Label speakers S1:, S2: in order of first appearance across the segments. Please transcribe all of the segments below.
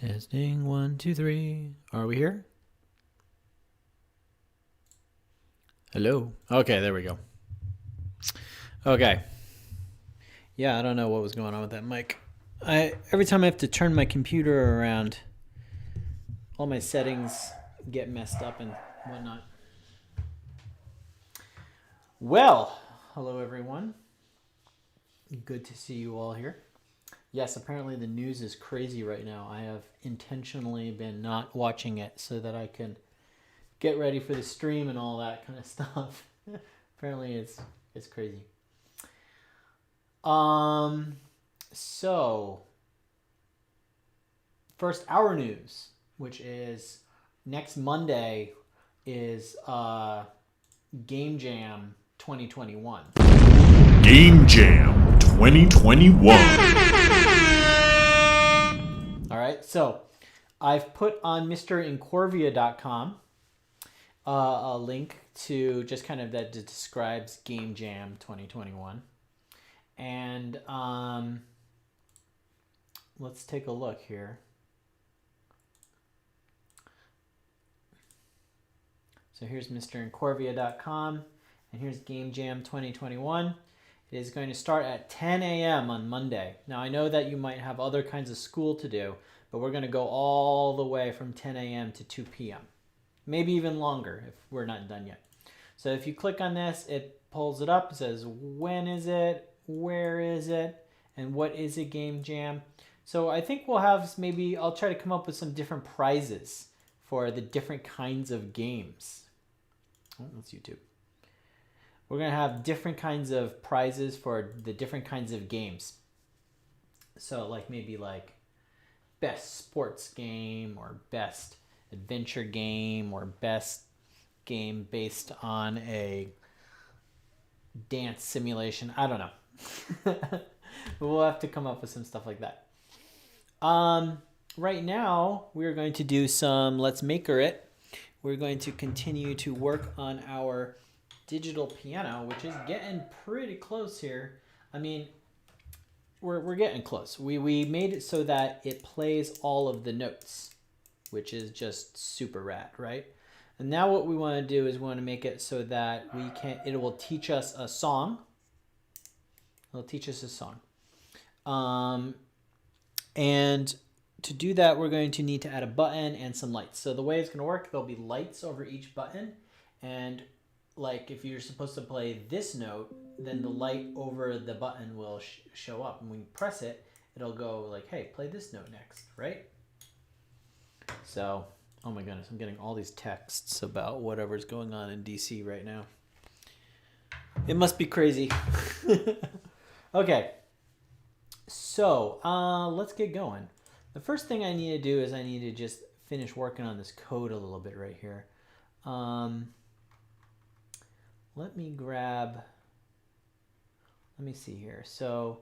S1: Testing 1, 2, 3. Are we here? Hello. Okay, there we go. Okay. Yeah, I don't know what was going on with that mic. Every time I have to turn my computer around, all my settings get messed up and whatnot. Well, hello everyone. Good to see you all here. Yes, apparently the news is crazy right now. I have intentionally been not watching it so that I can get ready for the stream and all that kind of stuff. Apparently it's crazy. So first hour news, which is next Monday, is Game Jam 2021.
S2: Game Jam 2021.
S1: All right, so I've put on MrIncorvia.com a link to just kind of that describes Game Jam 2021. And let's take a look here. So here's MrIncorvia.com, and here's Game Jam 2021. It is going to start at 10 a.m. on Monday. Now, I know that you might have other kinds of school to do, but we're going to go all the way from 10 a.m. to 2 p.m. Maybe even longer if we're not done yet. So if you click on this, it pulls it up. It says, when is it? Where is it? And what is a Game Jam? So I think we'll have maybe, I'll try to come up with some different prizes for the different kinds of games. Oh, that's YouTube. We're going to have different kinds of prizes for the different kinds of games. So like maybe like best sports game or best adventure game or best game based on a dance simulation. I don't know. We'll have to come up with some stuff like that. Right now, we're going to do some Let's Maker It. We're going to continue to work on our digital piano, which is getting pretty close here. I mean, we're getting close. We made it so that it plays all of the notes, which is just super rad, right? And now what we want to do is we want to make it so that it will teach us a song. It'll teach us a song. And to do that, we're going to need to add a button and some lights. So the way it's going to work, there'll be lights over each button. And like if you're supposed to play this note, then the light over the button will show up. And when you press it, it'll go like, hey, play this note next, right? So, oh my goodness, I'm getting all these texts about whatever's going on in DC right now. It must be crazy. Okay, so let's get going. The first thing I need to do is I need to just finish working on this code a little bit right here. Let me see here. So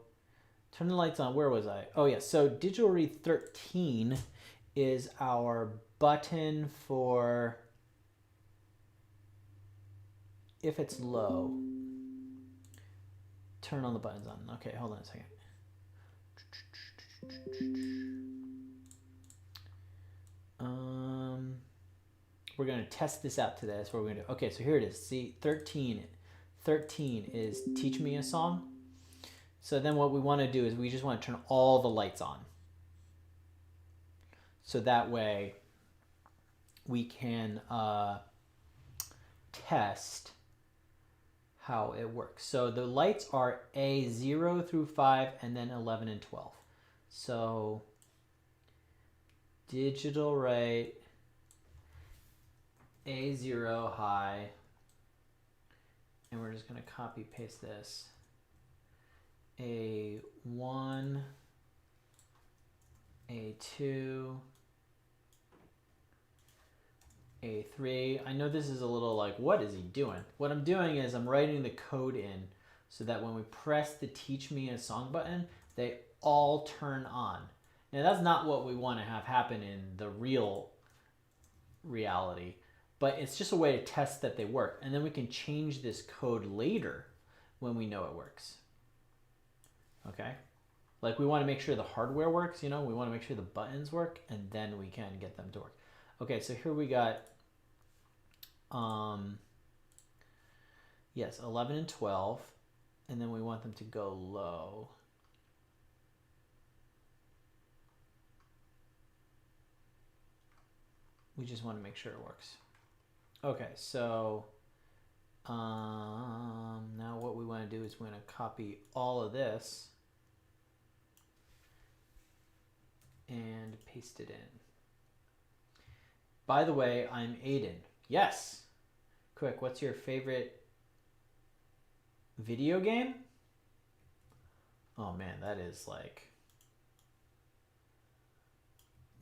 S1: turn the lights on. Where was I? Oh yeah, so Digital Read 13 is our button for if it's low. Turn on the buttons on. Okay, hold on a second. We're going to test this out today. That's what we're going to do. Okay, so here it is. See, 13 is teach me a song. So then what we want to do is we just want to turn all the lights on. So that way we can test how it works. So the lights are A0 through 5 and then 11 and 12. So digital rate A0 high, and we're just going to copy paste this. A1, A2, A3. I know this is a little like, what is he doing? What I'm doing is I'm writing the code in so that when we press the teach me a song button, they all turn on. Now that's not what we want to have happen in the real reality, but it's just a way to test that they work. And then we can change this code later when we know it works. Okay? Like we want to make sure the hardware works, you know, we want to make sure the buttons work, and then we can get them to work. Okay, so here we got, yes, 11 and 12, and then we want them to go low. We just want to make sure it works. Okay, so now what we want to do is we're going to copy all of this and paste it in. By the way, I'm Aiden. Yes. Quick, what's your favorite video game? Oh man, that is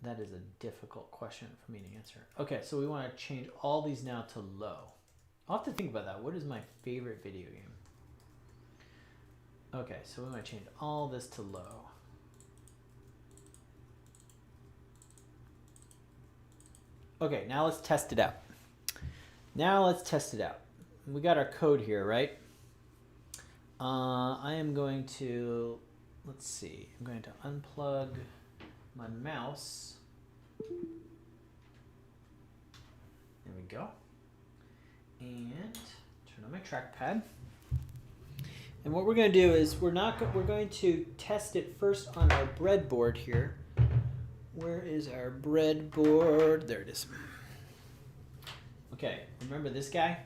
S1: a difficult question for me to answer. Okay, so we want to change all these now to low. I'll have to think about that. What is my favorite video game? Okay, so we want to change all this to low. Okay, now let's test it out. We got our code here, right? I am going to, let's see, I'm going to unplug my mouse. There we go. And turn on my trackpad. And what we're going to do is we're going to test it first on our breadboard here. Where is our breadboard? There it is. Okay, remember this guy?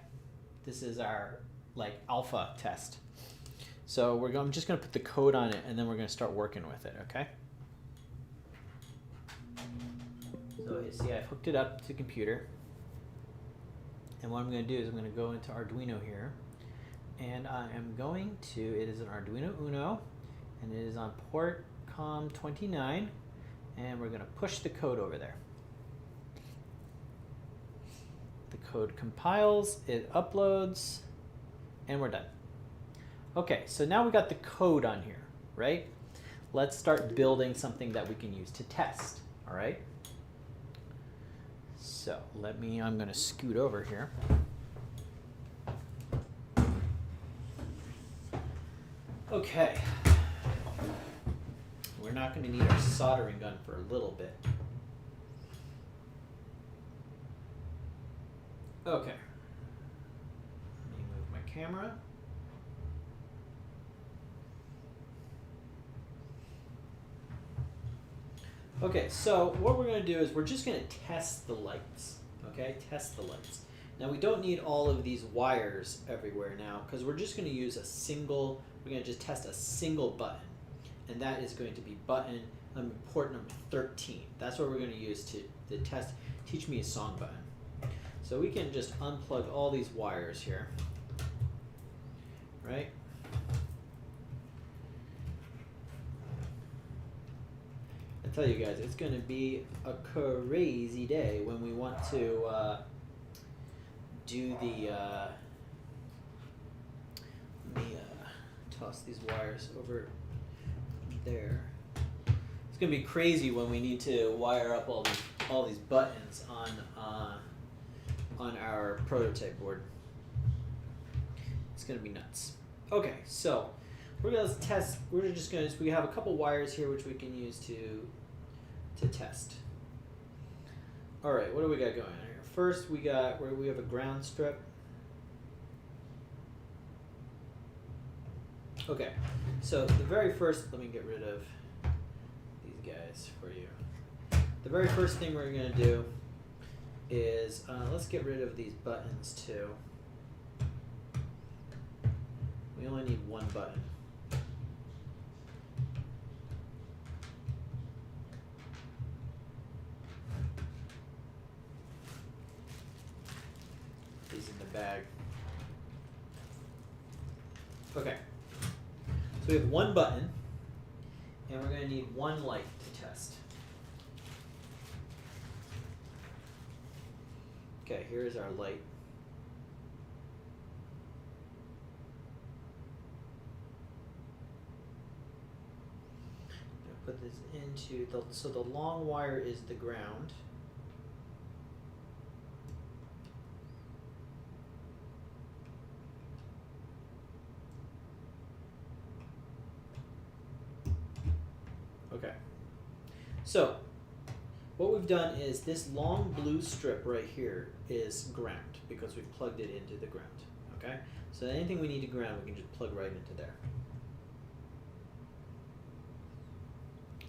S1: This is our alpha test. So I'm just going to put the code on it, and then we're going to start working with it, okay? So you see I've hooked it up to the computer. And what I'm going to do is I'm going to go into Arduino here. And I am going to, it is an Arduino Uno, and it is on port COM29. And we're going to push the code over there. The code compiles, it uploads, and we're done. Okay, so now we got the code on here, right? Let's start building something that we can use to test, all right? So I'm going to scoot over here. Okay. We're not going to need our soldering gun for a little bit. Okay. Let me move my camera. Okay, so what we're going to do is we're just going to test the lights. Okay, test the lights. Now we don't need all of these wires everywhere now because we're just going to use we're going to just test a single button. And that is going to be button port number 13. That's what we're going to use to test Teach Me a Song button. So we can just unplug all these wires here, right? I tell you guys, it's going to be a crazy day when we want to do the. Let me toss these wires over there. It's gonna be crazy when we need to wire up all these buttons on our prototype board. It's gonna be nuts. Okay, so we're gonna test. We have a couple wires here which we can use to test. All right, what do we got going on here? First, we have a ground strip. Okay, so the very first, let me get rid of these guys for you. The very first thing we're going to do is, let's get rid of these buttons too. We only need one button. These in the bag. Okay. So we have one button, and we're going to need one light to test. Okay, here's our light. I'm going to put this into so the long wire is the ground. Okay. So, what we've done is this long blue strip right here is ground because we've plugged it into the ground. Okay? So anything we need to ground, we can just plug right into there.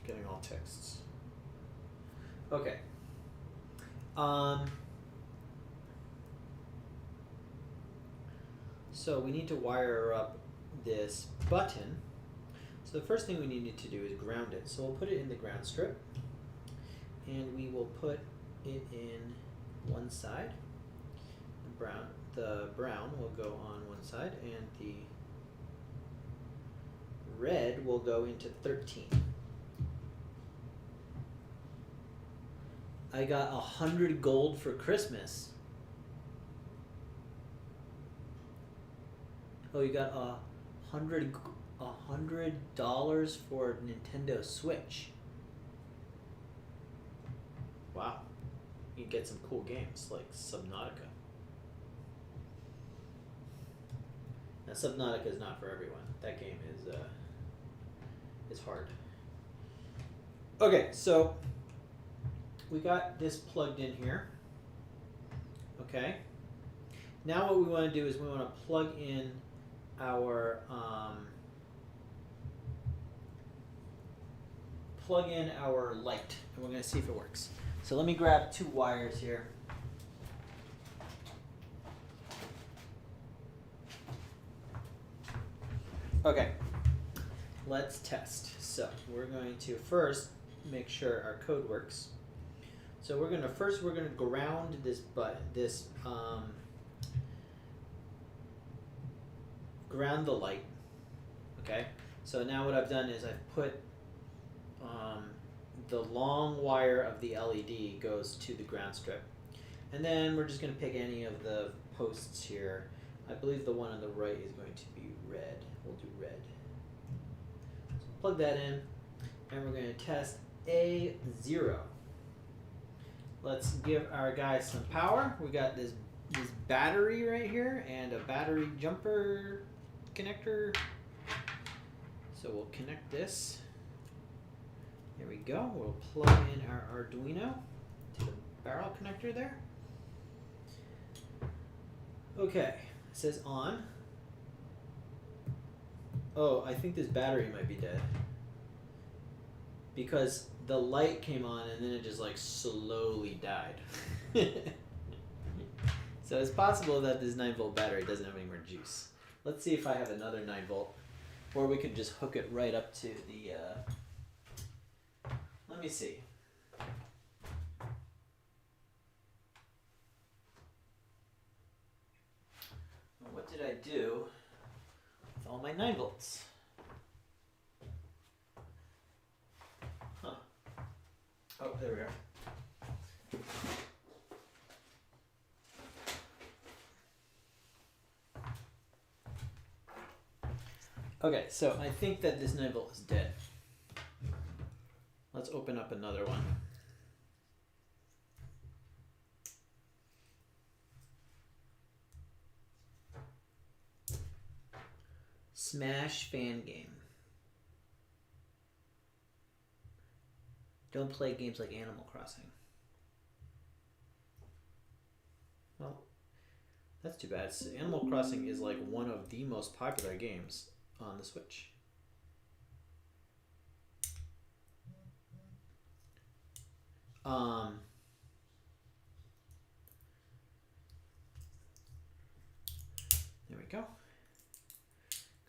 S1: Getting all texts. Okay. So we need to wire up this button. So the first thing we need to do is ground it. So we'll put it in the ground strip, and we will put it in one side. The brown will go on one side, and the red will go into 13. I got 100 gold for Christmas. Oh, you got $100 for Nintendo Switch. Wow, you get some cool games like Subnautica. Now, Subnautica is not for everyone. That game is hard. Okay, so we got this plugged in here. Okay. Now what we want to do is we want to plug in our light, and we're going to see if it works. So let me grab 2 wires here. Okay, let's test. So we're going to first make sure our code works. So we're gonna ground this ground the light. Okay. So now what I've done is I've put the long wire of the LED goes to the ground strip, and then we're just gonna pick any of the posts here. I believe the one on the right is going to be red. We'll do red. So plug that in, and we're going to test A0. Let's give our guys some power. We got this battery right here and a battery jumper connector. So we'll connect this. There we go. We'll plug in our Arduino to the barrel connector there. Okay, it says on. Oh, I think this battery might be dead. Because the light came on and then it just like slowly died. So it's possible that this 9-volt battery doesn't have any more juice. Let's see if I have another 9-volt. Or we could just hook it right up to the... Let me see. What did I do with all my 9-volts? Huh. Oh, there we go. Okay, so I think that this 9-volt is dead. Let's open up another one. Smash fan game. Don't play games like Animal Crossing. Well, that's too bad. Animal Crossing is like one of the most popular games on the Switch. There we go.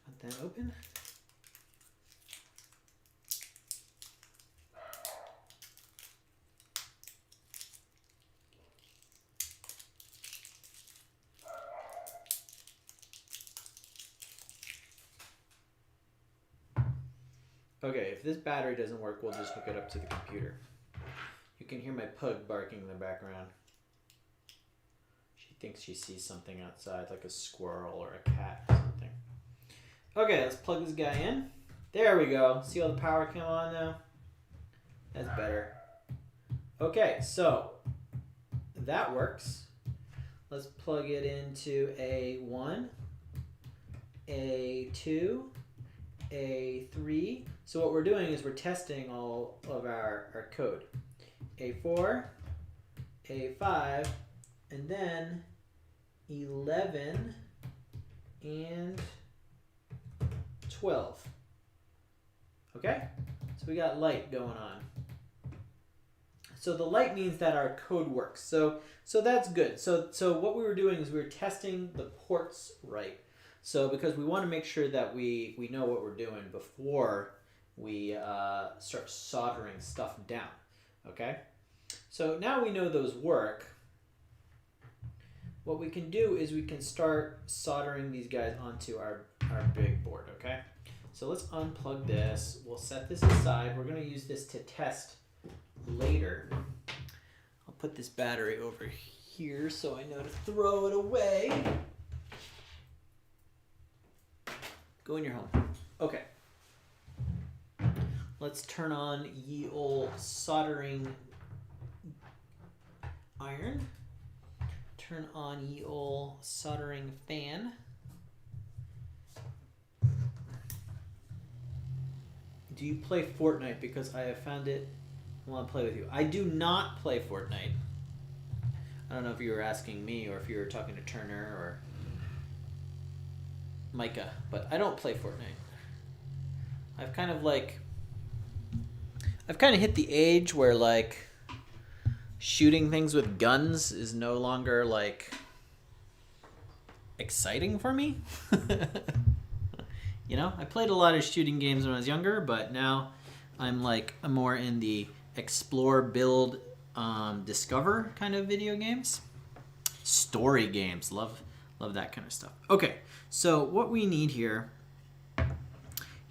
S1: Got that open. Okay, if this battery doesn't work, we'll just hook it up to the computer. You can hear my pug barking in the background. She thinks she sees something outside, like a squirrel or a cat or something. Okay, let's plug this guy in. There we go. See how the power came on now? That's better. Okay, so that works. Let's plug it into A1, A2, A3, So what we're doing is we're testing all of our code. A4, A5, and then 11 and 12. Okay? So we got light going on. So the light means that our code works. So that's good. So what we were doing is we were testing the ports right. So because we want to make sure that we know what we're doing before we start soldering stuff down. Okay? So now we know those work. What we can do is we can start soldering these guys onto our big board, okay? So let's unplug this. We'll set this aside. We're going to use this to test later. I'll put this battery over here so I know to throw it away. Go in your home. Okay. Let's turn on ye ol' soldering iron. Turn on ye ol' soldering fan. Do you play Fortnite? Because I have found it. I want to play with you. I do not play Fortnite. I don't know if you were asking me or if you were talking to Turner or Micah, but I don't play Fortnite. I've kind of hit the age where like shooting things with guns is no longer like exciting for me. You know, I played a lot of shooting games when I was younger, but now I'm more in the explore, build, discover kind of video games. Story games, love that kind of stuff. Okay, so what we need here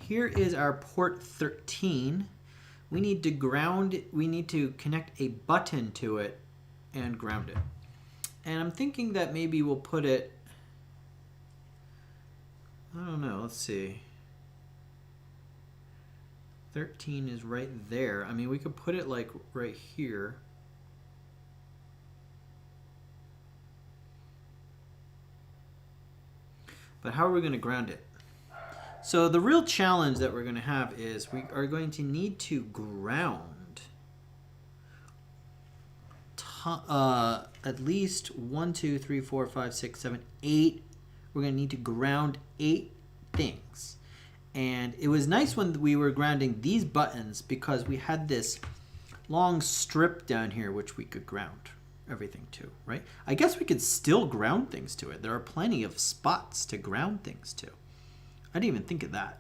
S1: is our port 13. We need to connect a button to it and ground it. And I'm thinking that maybe we'll put it, I don't know, let's see. 13 is right there. I mean, we could put it like right here. But how are we going to ground it? So the real challenge that we're going to have is we are going to need to ground at least 1, 2, 3, 4, 5, 6, 7, 8. We're going to need to ground 8 things. And it was nice when we were grounding these buttons because we had this long strip down here which we could ground everything to, right? I guess we could still ground things to it. There are plenty of spots to ground things to. I didn't even think of that.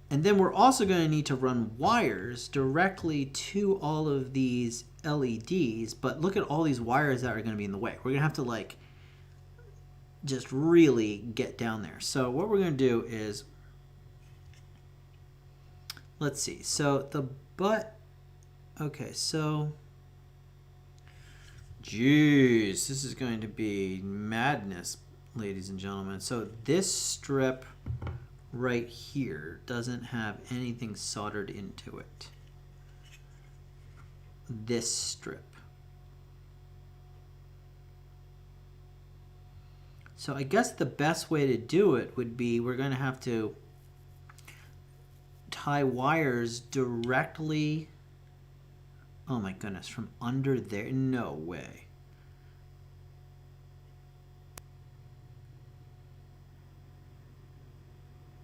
S1: And then we're also going to need to run wires directly to all of these LEDs, but look at all these wires that are going to be in the way. We're going to have to like just really get down there. So what we're going to do is, let's see. So okay, so geez, this is going to be madness, ladies and gentlemen. So this strip right here doesn't have anything soldered into it. This strip. So I guess the best way to do it would be we're going to have to tie wires directly, oh my goodness, from under there. No way.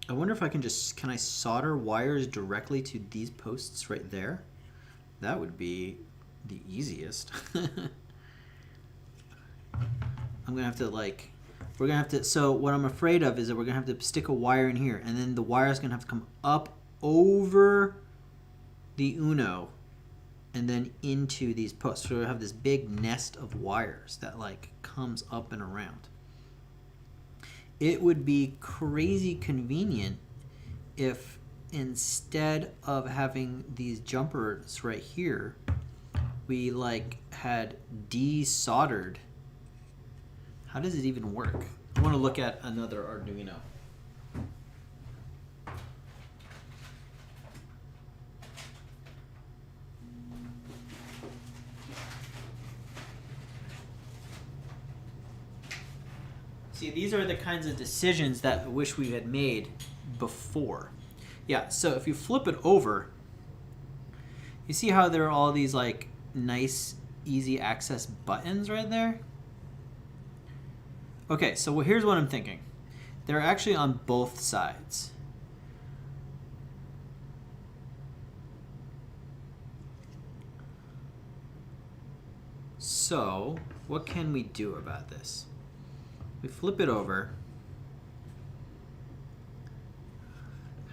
S1: I wonder if I can I solder wires directly to these posts right there? That would be the easiest. I'm going to have to, so what I'm afraid of is that we're going to have to stick a wire in here, and then the wire is going to have to come up over the Uno and then into these posts. So we have this big nest of wires that like comes up and around. It would be crazy convenient if instead of having these jumpers right here, we like had desoldered. How does it even work? I want to look at another Arduino. See, these are the kinds of decisions that I wish we had made before. Yeah, so if you flip it over, you see how there are all these like nice easy access buttons right there? Okay, so here's what I'm thinking. They're actually on both sides. So, what can we do about this? We flip it over.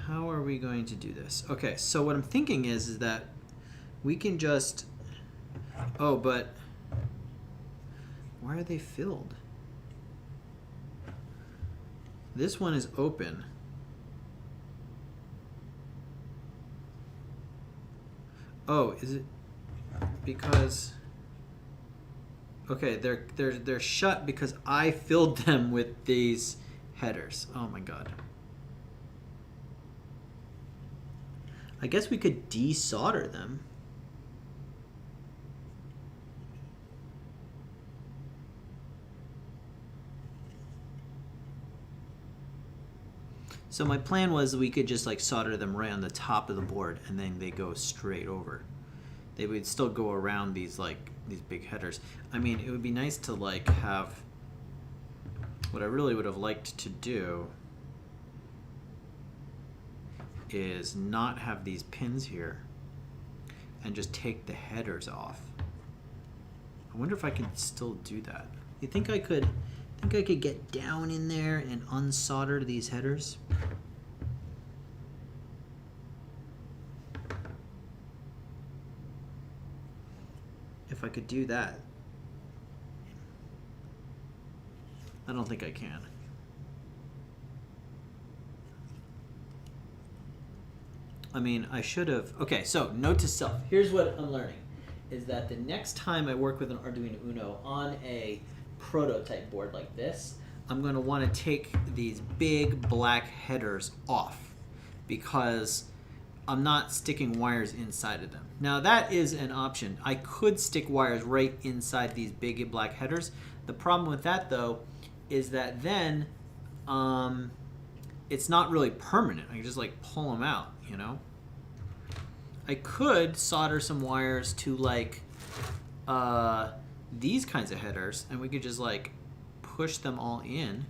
S1: How are we going to do this? Okay, so what I'm thinking is that we can just... Oh, but why are they filled? This one is open. Oh, is it because... Okay, they're shut because I filled them with these headers. Oh my god. I guess we could desolder them. So my plan was we could just like solder them right on the top of the board and then they go straight over. They would still go around these big headers. I mean, it would be nice to like have, what I really would have liked to do is not have these pins here and just take the headers off. I wonder if I can still do that. You think I could get down in there and unsolder these headers? If I could do that. I don't think I can. I mean, I should have... Okay, so note to self. Here's what I'm learning. Is that the next time I work with an Arduino Uno on a prototype board like this, I'm going to want to take these big black headers off because I'm not sticking wires inside of them. Now that is an option. I could stick wires right inside these big black headers. The problem with that though is that then it's not really permanent. I can just like pull them out, you know? I could solder some wires to like these kinds of headers and we could just like push them all in.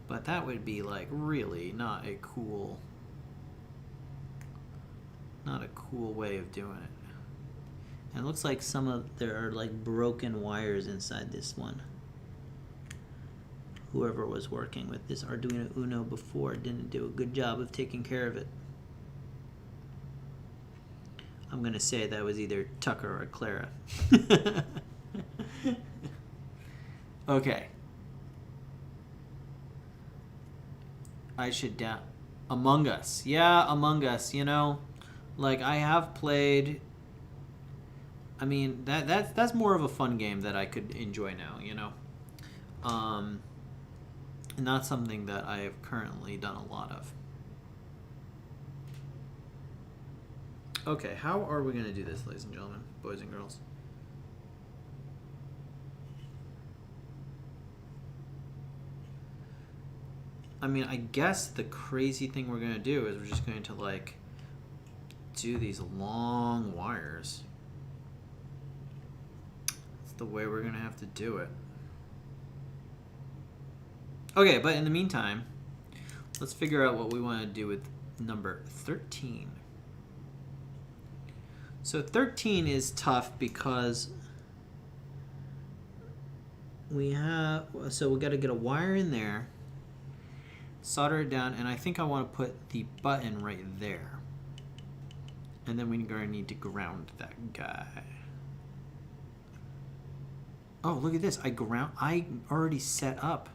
S1: But that would be like really not a cool way of doing it. And it looks like there are like broken wires inside this one. Whoever was working with this Arduino Uno before didn't do a good job of taking care of it. I'm gonna say that was either Tucker or Clara. Okay. I should down Among Us. Yeah, Among Us, you know. Like I have played. I mean, that's more of a fun game that I could enjoy now, you know. Not something that I have currently done a lot of. Okay, how are we going to do this, ladies and gentlemen, boys and girls? I mean, I guess the crazy thing we're going to do is we're just going to, like, do these long wires. That's the way we're going to have to do it. Okay, but in the meantime, let's figure out what we want to do with number 13. So 13 is tough because we got to get a wire in there, solder it down, and I think I want to put the button right there. And then we're going to need to ground that guy. Oh, look at this. I already set up.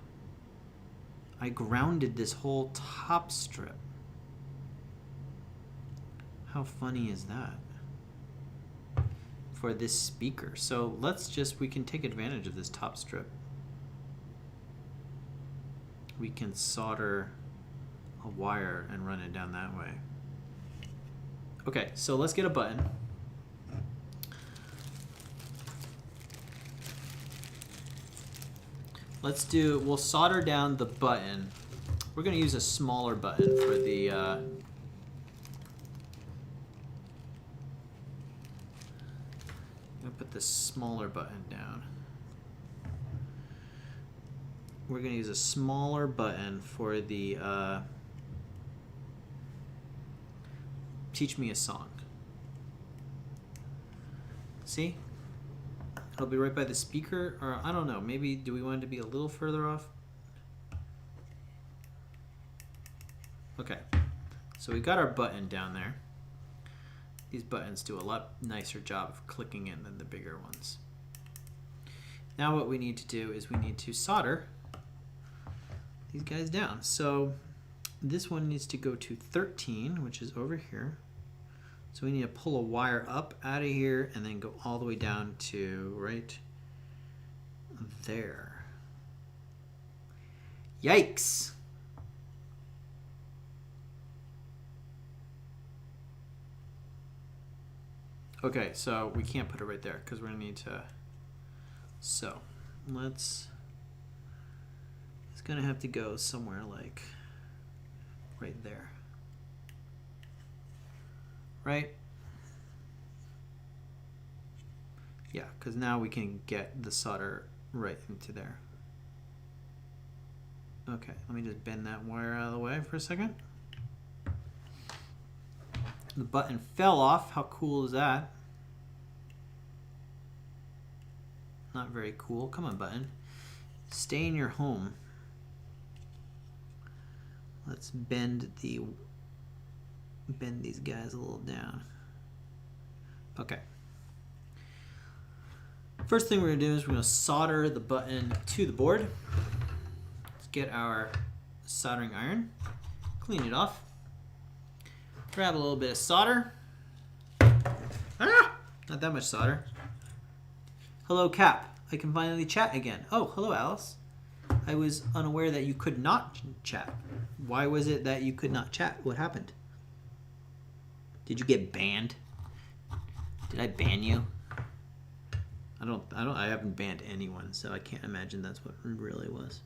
S1: I grounded this whole top strip. How funny is that? For this speaker. So we can take advantage of this top strip. We can solder a wire and run it down that way. Okay, so let's get a button. we'll solder down the button. We're going to use a smaller button for the, I'm going to put this smaller button down. We're going to use a smaller button for the, teach me a song. See? It'll be right by the speaker, or I don't know, maybe do we want it to be a little further off? Okay, so we got our button down there. These buttons do a lot nicer job of clicking in than the bigger ones. Now what we need to do is we need to solder these guys down. So this one needs to go to 13, which is over here. So we need to pull a wire up out of here and then go all the way down to right there. Yikes! Okay, so we can't put it right there because we're gonna need to. So it's gonna have to go somewhere like right there. Right? Yeah, because now we can get the solder right into there. Okay, let me just bend that wire out of the way for a second. The button fell off. How cool is that? Not very cool. Come on, button. Stay in your home. Let's bend these guys a little down. Okay. First thing we're going to do is we're going to solder the button to the board. Let's get our soldering iron, clean it off, grab a little bit of solder. Ah! Not that much solder. Hello, Cap. I can finally chat again. Oh, hello, Alice. I was unaware that you could not chat. Why was it that you could not chat? What happened? Did you get banned? Did I ban you? I haven't banned anyone, so I can't imagine that's what it really was.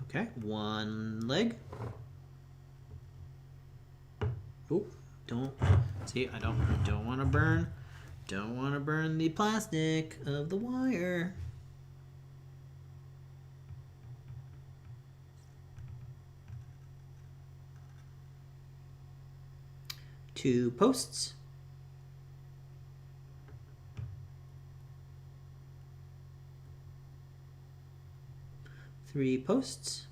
S1: Okay, one leg. Oh, don't see. I don't want to burn. Don't want to burn the plastic of the wire. Two posts. Three posts.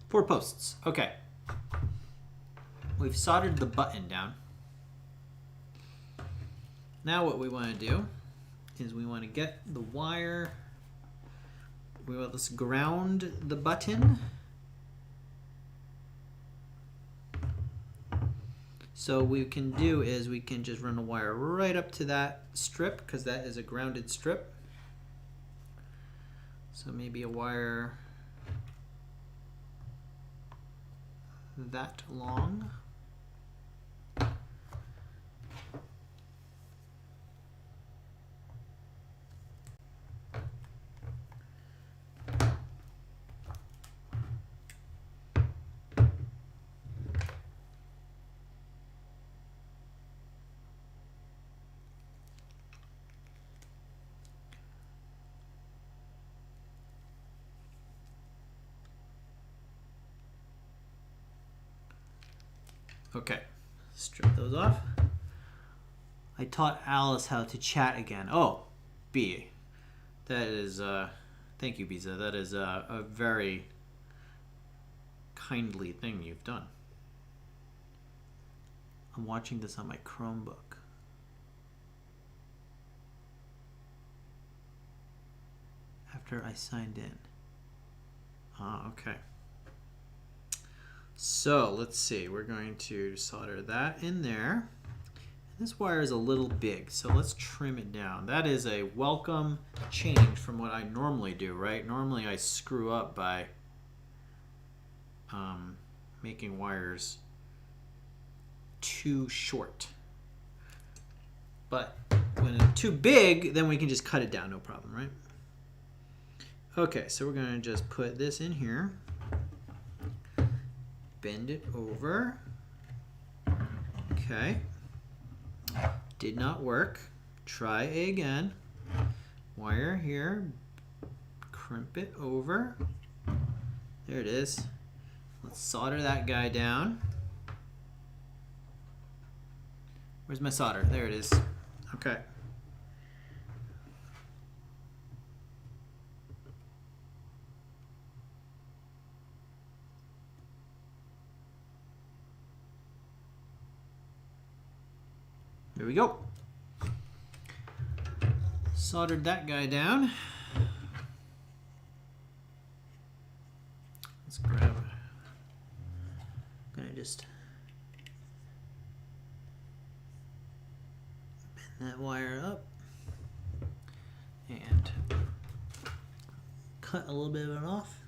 S1: Four posts. Okay. We've soldered the button down. Now what we want to do is we want to get the wire. Let's ground the button. So what we can do is we can just run a wire right up to that strip because that is a grounded strip. So maybe a wire that long. Okay, strip those off. I taught Alice how to chat again. Oh, B. That is, thank you, Biza. That is a very kindly thing you've done. I'm watching this on my Chromebook. After I signed in. Ah, okay. So let's see, we're going to solder that in there. This wire is a little big, so let's trim it down. That is a welcome change from what I normally do, right? Normally I screw up by making wires too short. But when it's too big, then we can just cut it down, no problem, right? Okay, so we're gonna just put this in here, bend it over. Okay, did not work. Try again. Wire here, crimp it over. There it is. Let's solder that guy down. Where's my solder? There it is. Okay. There we go. Soldered that guy down. Let's grab it. I'm gonna just bend that wire up and cut a little bit of it off.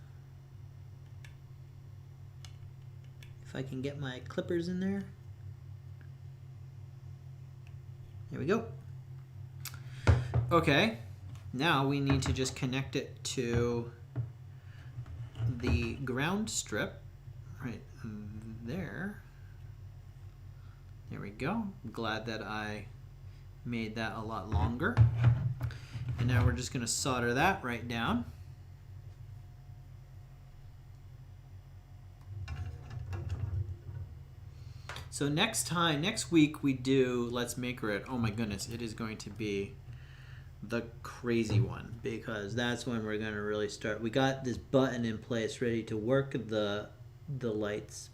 S1: If I can get my clippers in there. There we go. Okay, now we need to just connect it to the ground strip right there. There we go. I'm glad that I made that a lot longer. And now we're just going to solder that right down. So next week we do Let's Maker It. Oh my goodness, it is going to be the crazy one, because that's when we're going to really start. We got this button in place ready to work the lights.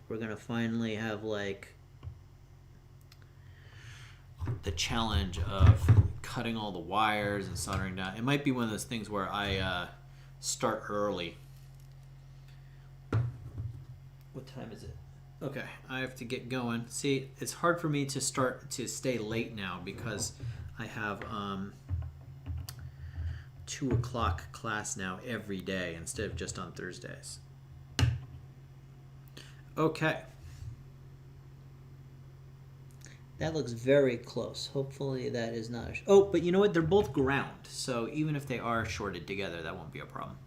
S1: We're going to finally have like the challenge of cutting all the wires and soldering down. It might be one of those things where I start early. What time is it? Okay, I have to get going. See, it's hard for me to stay late now because I have 2 o'clock class now every day instead of just on Thursdays. Okay. That looks very close. Hopefully that is not oh, but you know what? They're both ground. So even if they are shorted together, that won't be a problem.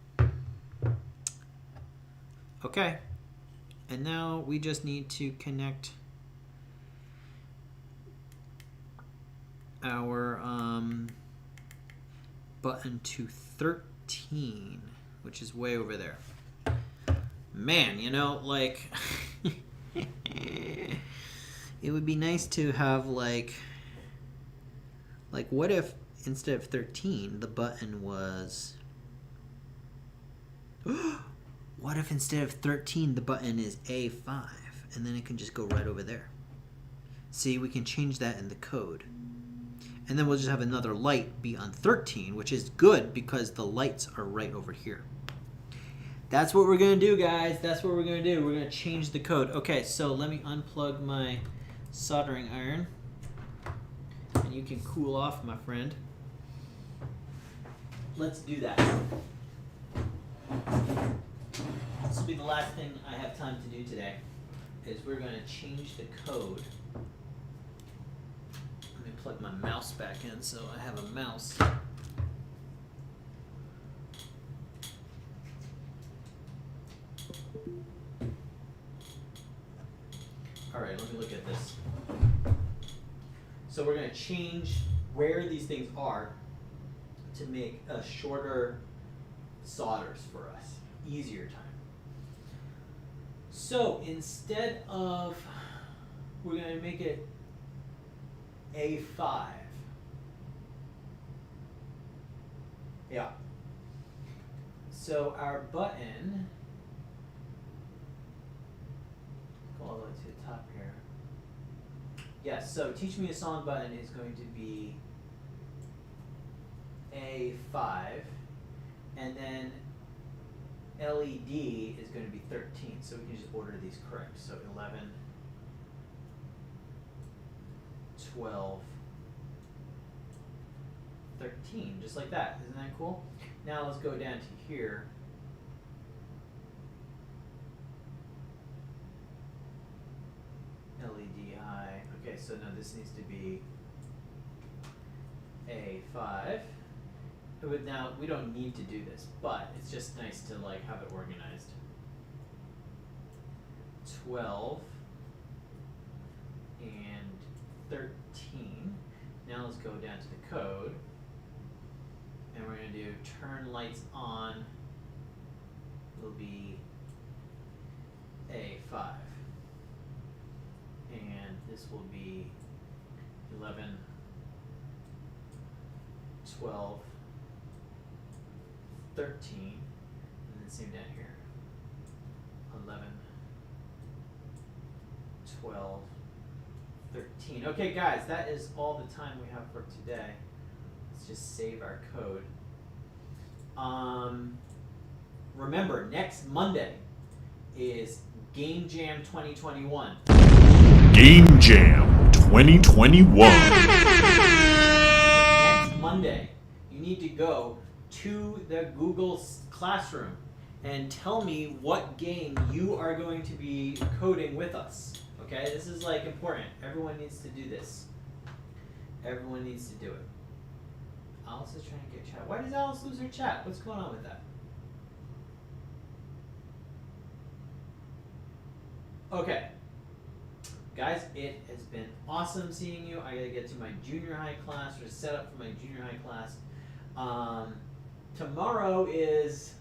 S1: Okay. And now we just need to connect our button to 13, which is way over there. Man, you know, like it would be nice to have like what if instead of 13 the button was what if instead of 13 the button is A5 and then it can just go right over there. See, we can change that in the code. And then we'll just have another light be on 13, which is good because the lights are right over here. That's what we're going to do, guys. That's what we're going to do. We're going to change the code. Okay, so let me unplug my soldering iron. And you can cool off, my friend. Let's do that. This will be the last thing I have time to do today, is we're going to change the code. Let me plug my mouse back in so I have a mouse. Alright, let me look at this. So we're going to change where these things are to make a shorter solders for us. Easier time. So instead of, we're going to make it A5. Yeah. So our button, go all the way to the top here. Yes, so Teach Me a Song button is going to be A5, and then LED is going to be 13, so we can just order these correct. So 11, 12, 13, just like that. Isn't that cool? Now let's go down to here. Okay, so now this needs to be A5. Now, we don't need to do this, but it's just nice to like have it organized. 12 and 13. Now let's go down to the code. And we're going to do turn lights on will be A5. And this will be 11, 12, 13, and then same down here. 11, 12, 13. Okay, guys, that is all the time we have for today. Let's just save our code. Remember, next Monday is Game Jam 2021.
S2: Game Jam 2021.
S1: Next Monday, you need to go to the Google Classroom and tell me what game you are going to be coding with us. Okay, this is like important. Everyone needs to do this. Everyone needs to do it. Alice is trying to get chat. Why does Alice lose her chat? What's going on with that? Okay. Guys, it has been awesome seeing you. I gotta get to my junior high class, or set up for my junior high class. Tomorrow is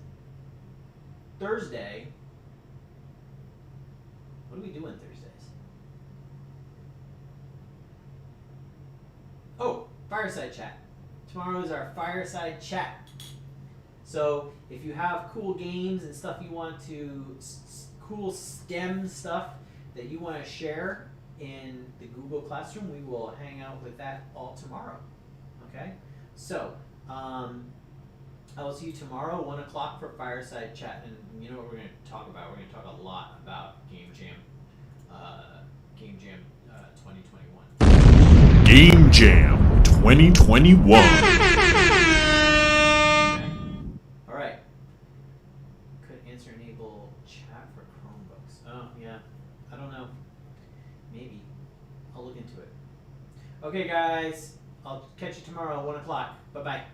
S1: Thursday. What are we doing Thursdays? Oh, fireside chat. Tomorrow is our fireside chat. So if you have cool games and stuff you want to, cool STEM stuff that you want to share in the Google Classroom, we will hang out with that all tomorrow. Okay? So, I will see you tomorrow, 1 o'clock for fireside chat. And you know what we're going to talk about? We're going to talk a lot about Game Jam 2021.
S2: Game Jam 2021.
S1: Okay. All right. Could answer enable chat for Chromebooks. Oh, yeah. I don't know. Maybe. I'll look into it. Okay, guys. I'll catch you tomorrow, 1 o'clock. Bye-bye.